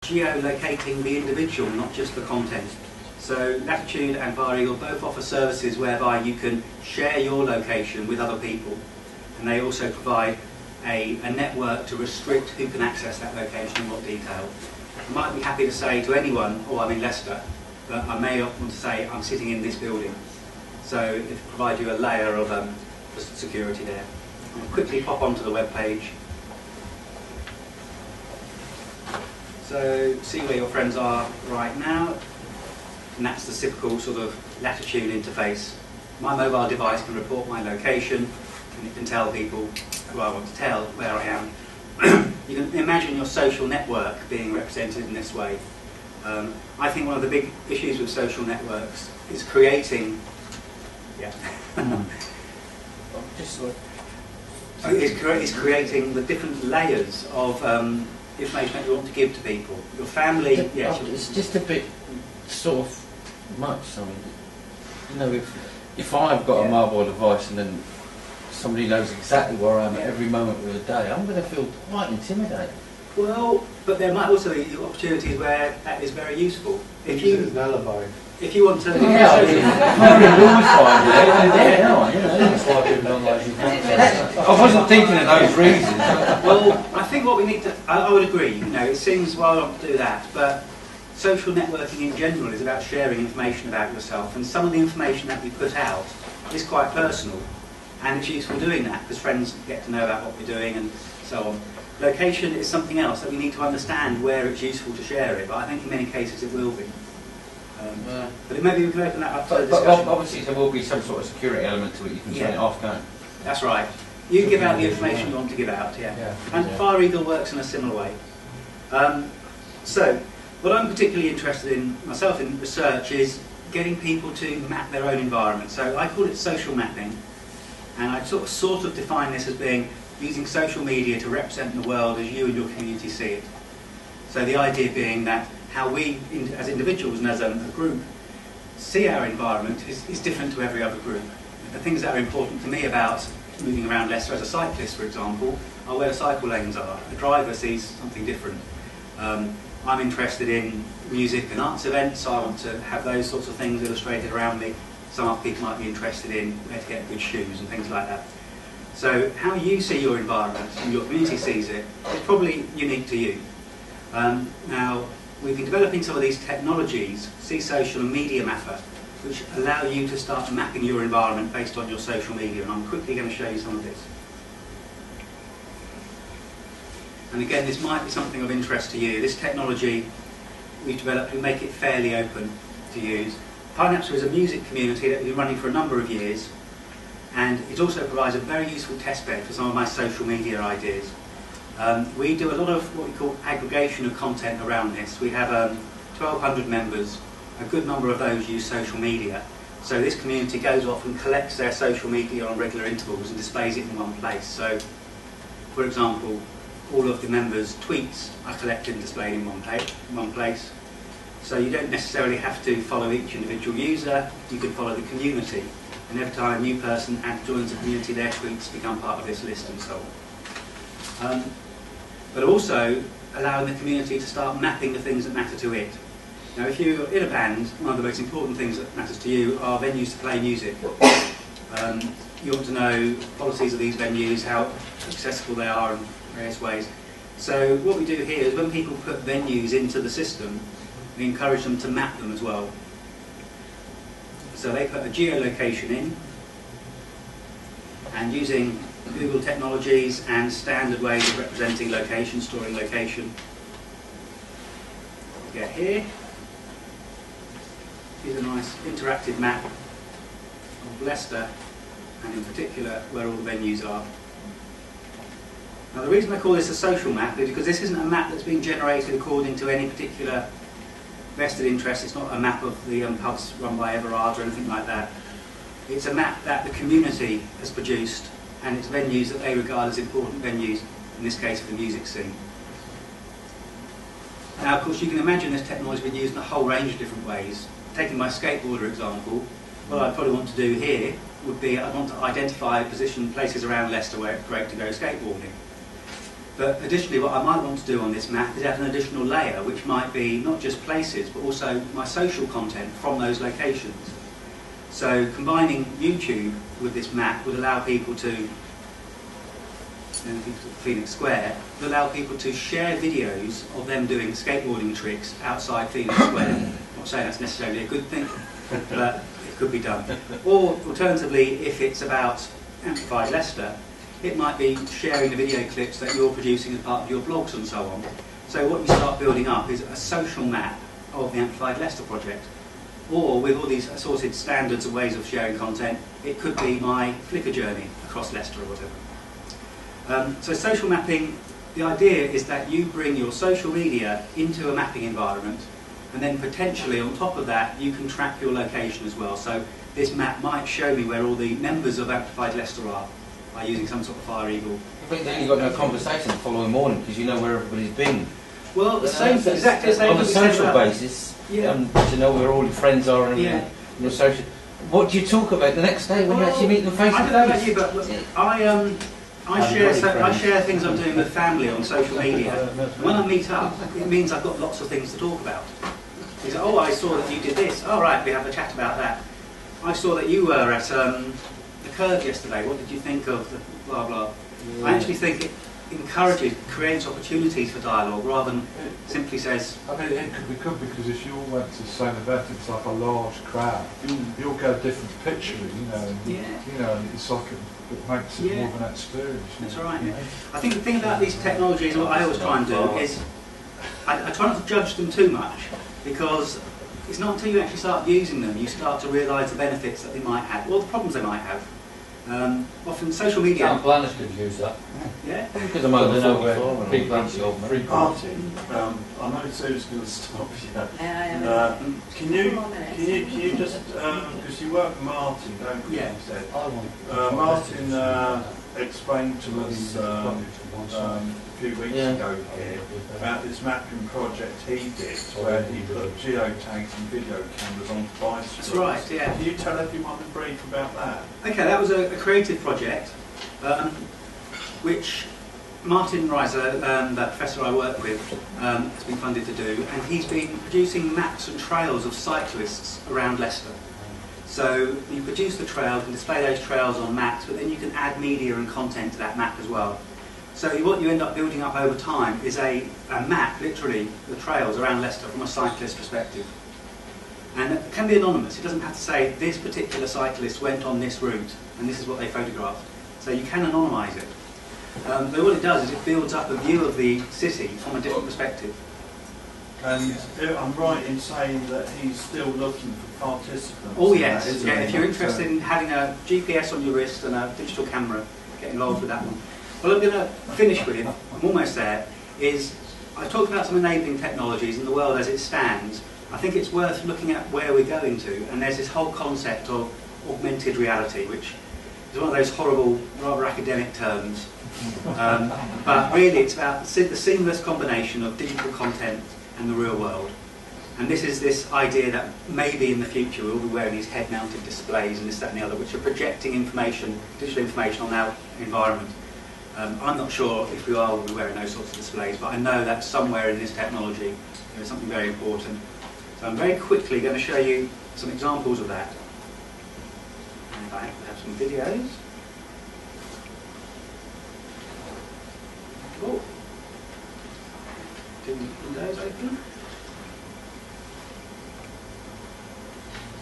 geolocating the individual, not just the content. So Latitude and Fire Eagle both offer services whereby you can share your location with other people, and they also provide a network to restrict who can access that location in what detail. I might be happy to say to anyone, oh, I'm in Leicester, but I may want to say I'm sitting in this building. So it provides you a layer of security there. I'll quickly pop onto the web page. So see where your friends are right now, and that's the typical sort of Latitude interface. My mobile device can report my location, and it can tell people who I want to tell where I am. You can imagine your social network being represented in this way. I think one of the big issues with social networks is creating, is creating the different layers of information that you want to give to people. Your family, it's just a bit sort of much. I mean, you know, if I've got a mobile device and then somebody knows exactly where I am at every moment of the day, I'm going to feel quite intimidated. Well, but there might also be opportunities where that is very useful. If you use an alibi. If you want to, I wasn't thinking of those reasons. Well, I think what we need to, I would agree. You know, it seems well not to do that, but social networking in general is about sharing information about yourself, and some of the information that we put out is quite personal, and it's useful doing that because friends get to know about what we're doing and so on. Location is something else that we need to understand where it's useful to share it, but I think in many cases it will be. But maybe we can open that up to discussion. But obviously there will be some sort of security element to it. You can turn it off, can't you? That's right. You give out the information you want to give out, And Fire Eagle works in a similar way. So, what I'm particularly interested in myself in research is getting people to map their own environment. So I call it social mapping, and I sort of define this as being using social media to represent the world as you and your community see it. So the idea being that how we, as individuals and as a group, see our environment is different to every other group. The things that are important to me about moving around Leicester as a cyclist, for example, are where the cycle lanes are. A driver sees something different. I'm interested in music and arts events, so I want to have those sorts of things illustrated around me. Some other people might be interested in where to get good shoes and things like that. So how you see your environment and your community sees it is probably unique to you. Now, we've been developing some of these technologies, C-Social and Media Mapper, which allow you to start mapping your environment based on your social media, and I'm quickly going to show you some of this. And again, this might be something of interest to you. This technology we've developed, we make it fairly open to use. Pinapstra is a music community that we've been running for a number of years, and it also provides a very useful test bed for some of my social media ideas. We do a lot of what we call aggregation of content around this. We have 1,200 members. A good number of those use social media. So this community goes off and collects their social media on regular intervals and displays it in one place. So, for example, all of the members' tweets are collected and displayed in one place. So you don't necessarily have to follow each individual user, you can follow the community. And every time a new person joins the community, their tweets become part of this list and so on. But also allowing the community to start mapping the things that matter to it. Now, if you're in a band, one of the most important things that matters to you are venues to play music. You want to know policies of these venues, how accessible they are in various ways. So what we do here is when people put venues into the system, we encourage them to map them as well. So they put a geolocation in, and using Google technologies and standard ways of representing location, storing location, we get here. Here's a nice interactive map of Leicester, and in particular where all the venues are. Now the reason I call this a social map is because this isn't a map that's being generated according to any particular vested interest. It's not a map of the pubs run by Everard or anything like that. It's a map that the community has produced, and it's venues that they regard as important venues, in this case for the music scene. Now of course you can imagine this technology has been used in a whole range of different ways. Taking my skateboarder example, what I'd probably want to do here would be I'd want to identify position places around Leicester where it's great to go skateboarding. But additionally, what I might want to do on this map is add an additional layer, which might be not just places, but also my social content from those locations. So combining YouTube with this map would allow people to, Phoenix Square, would allow people to share videos of them doing skateboarding tricks outside Phoenix Square. I'm not saying that's necessarily a good thing, but it could be done. Or alternatively, if it's about Amplified Leicester, it might be sharing the video clips that you're producing as part of your blogs and so on. So what you start building up is a social map of the Amplified Leicester project. Or with all these assorted standards and ways of sharing content, it could be my Flickr journey across Leicester or whatever. So social mapping, the idea is that you bring your social media into a mapping environment, and then potentially on top of that you can track your location as well. So this map might show me where all the members of Amplified Leicester are by using some sort of fire eagle. But then you've got no conversation the following morning because you know where everybody's been. Well, the same, exactly the same. On a social basis, yeah. To know where all your friends are and yeah. your social. What do you talk about the next day when you actually meet them face to face? I don't know about you, but I share things I'm doing with family on social media. When I meet up, it means I've got lots of things to talk about. You say, oh, I saw that you did this. Oh, right, we have a chat about that. I saw that you were at the Curve yesterday. What did you think of the blah blah? Yeah. I actually think it encourages, creates opportunities for dialogue rather than simply says. I mean, it could be good because if you all went to the same event, it's like a large crowd. You all get a different picture, you know. And, you know, and it's like it makes it more of an experience. That's right. Yeah. I think the thing about these technologies, and what I always try and do is, I try not to judge them too much, because it's not until you actually start using them you start to realise the benefits that they might have, or the problems they might have. Often social media. Town planners could use that. Yeah. Because I'm over know where where people actually actually Martin, I know Sue's going to stop you. Can you just, because you work with Martin, don't you? Yeah. You said. Martin explained to us a few weeks ago here about this mapping project he did where he put geotags and video cameras on bicycles. That's right, yeah. Can you tell everyone in brief about that? Okay, that was a creative project which Martin Reiser, that professor I work with, has been funded to do, and he's been producing maps and trails of cyclists around Leicester. So you produce the trails and display those trails on maps, but then you can add media and content to that map as well. So what you end up building up over time is a map, literally, the trails around Leicester from a cyclist perspective. And it can be anonymous. It doesn't have to say this particular cyclist went on this route and this is what they photographed. So you can anonymise it. But what it does is it builds up a view of the city from a different perspective. And I'm right in saying that he's still looking for participants. Oh yes, if you're interested in having a GPS on your wrist and a digital camera, get involved with that one. What I'm going to finish with, I'm almost there, is I talked about some enabling technologies in the world as it stands. I think it's worth looking at where we're going to, and there's this whole concept of augmented reality, which is one of those horrible, rather academic terms. But really it's about the seamless combination of digital content and the real world. And this is this idea that maybe in the future we'll be wearing these head-mounted displays and this, that and the other, which are projecting information, digital information on our environment. I'm not sure if we will be wearing those sorts of displays, but I know that somewhere in this technology there is something very important. So I'm very quickly going to show you some examples of that. And I have some videos. Oh, didn't Windows open?